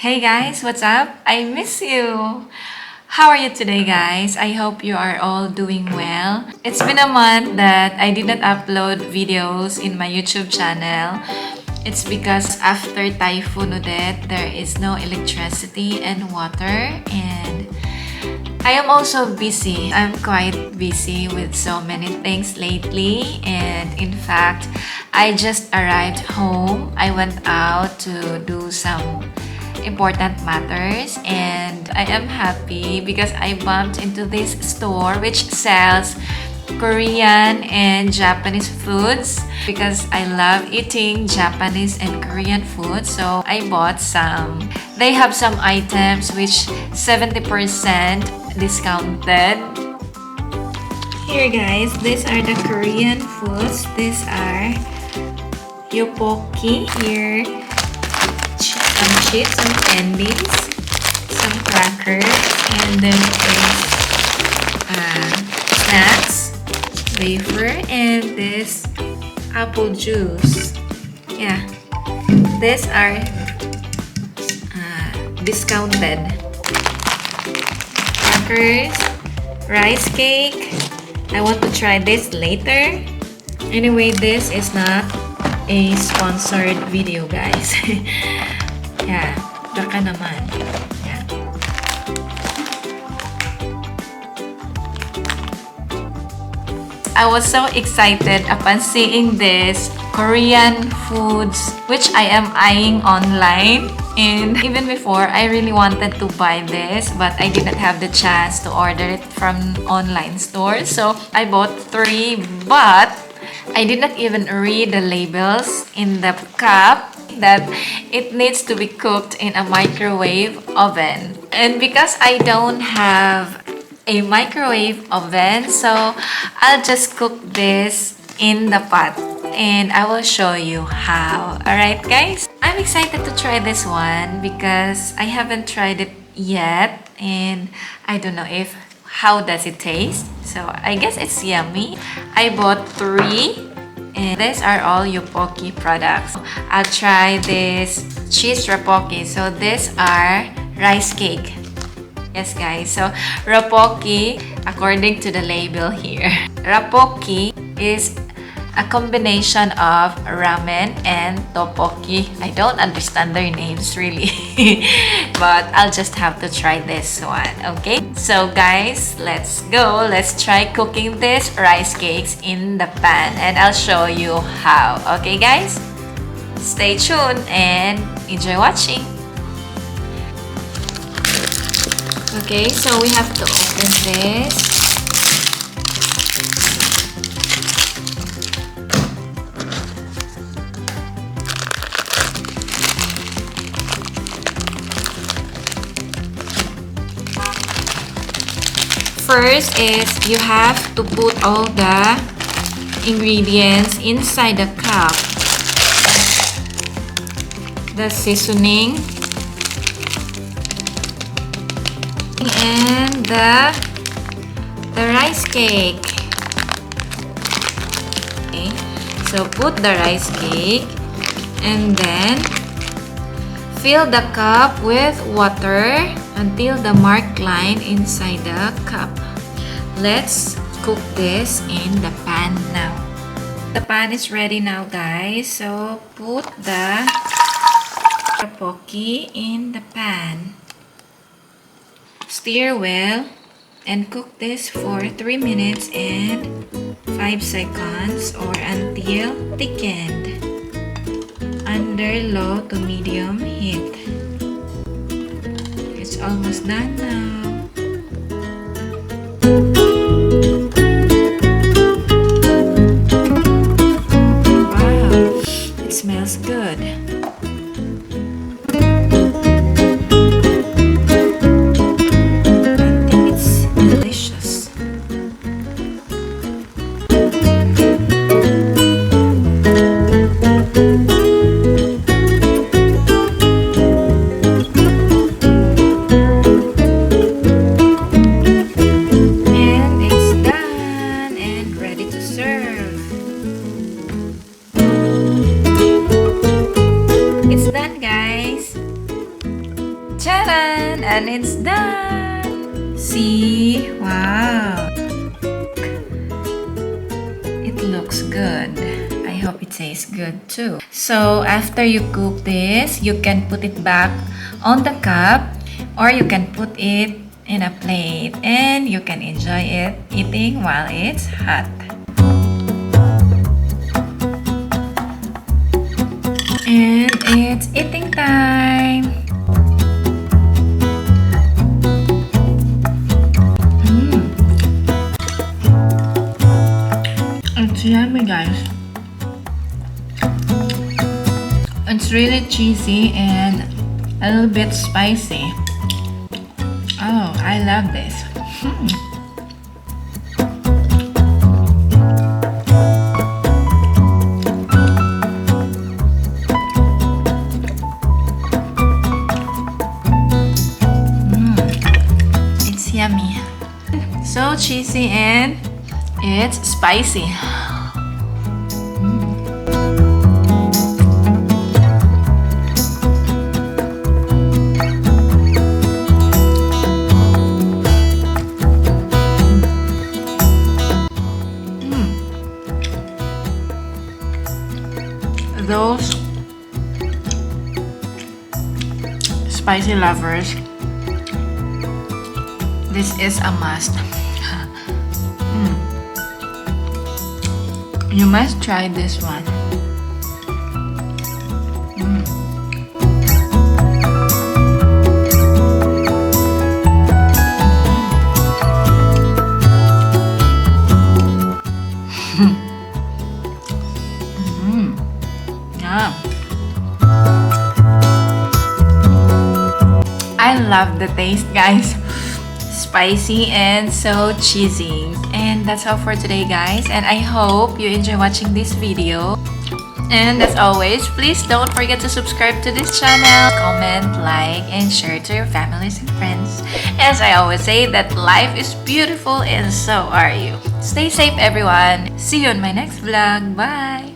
Hey guys, what's up? I miss you. How are you today, guys? I hope you are all doing well. It's been a month that I did not upload videos in my YouTube channel. It's because after Typhoon Odette, there is no electricity and water, and I am also busy. I'm quite busy with so many things lately, and in fact, I just arrived home. I went out to do some important matters, and I am happy because I bumped into this store which sells Korean and Japanese foods because I love eating Japanese and Korean food. So I bought some. They have some items which 70% discounted. Here guys, these are the Korean foods. These are Topokki. Here some chips, some candies, some crackers, and then snacks, wafer, and this apple juice. Yeah, these are discounted. Crackers, rice cake. I want to try this later. Anyway, this is not a sponsored video, guys. Yeah, baka naman. Yeah. I was so excited upon seeing this Korean foods which I am eyeing online. And even before, I really wanted to buy this, but I didn't have the chance to order it from online stores. So I bought 3, but I did not even read the labels in the cup that it needs to be cooked in a microwave oven. And because I don't have a microwave oven, so I'll just cook this in the pot and I will show you how. Alright guys, I'm excited to try this one because I haven't tried it yet, and I don't know if how does it taste. So I guess it's yummy. I bought 3. And these are all Topokki products. I'll try this cheese Rapokki. So these are rice cake. Yes guys, so Rapokki, according to the label here, Rapokki is a combination of ramen and Topokki. I don't understand their names really, but I'll just have to try this one, okay? So guys, let's go. Let's try cooking this rice cakes in the pan, and I'll show you how. Okay guys? Stay tuned and enjoy watching. Okay, so we have to open this. First is you have to put all the ingredients inside the cup. The seasoning and the rice cake. Okay, so put the rice cake and then fill the cup with water until the marked line inside the cup. Let's cook this in the pan now. The pan is ready now guys, so put the Rapokki in the pan. Stir well and cook this for 3 minutes and 5 seconds or until thickened under low to medium heat. It's almost done now. Wow, it smells good. And it's done! See? Wow! It looks good. I hope it tastes good too. So after you cook this, you can put it back on the cup or you can put it in a plate and you can enjoy it eating while it's hot. And it's eating time! It's yummy, guys. It's really cheesy and a little bit spicy. Oh, I love this. It's yummy. So cheesy and it's spicy. Those spicy lovers, this is a must. You must try this one. Yeah. I love the taste, guys. Spicy and so cheesy. And that's all for today, guys, and I hope you enjoy watching this video. And as always, please don't forget to subscribe to this channel, comment, like, and share to your families and friends. As I always say, that life is beautiful and so are you. Stay safe, everyone. See you on my next vlog. Bye!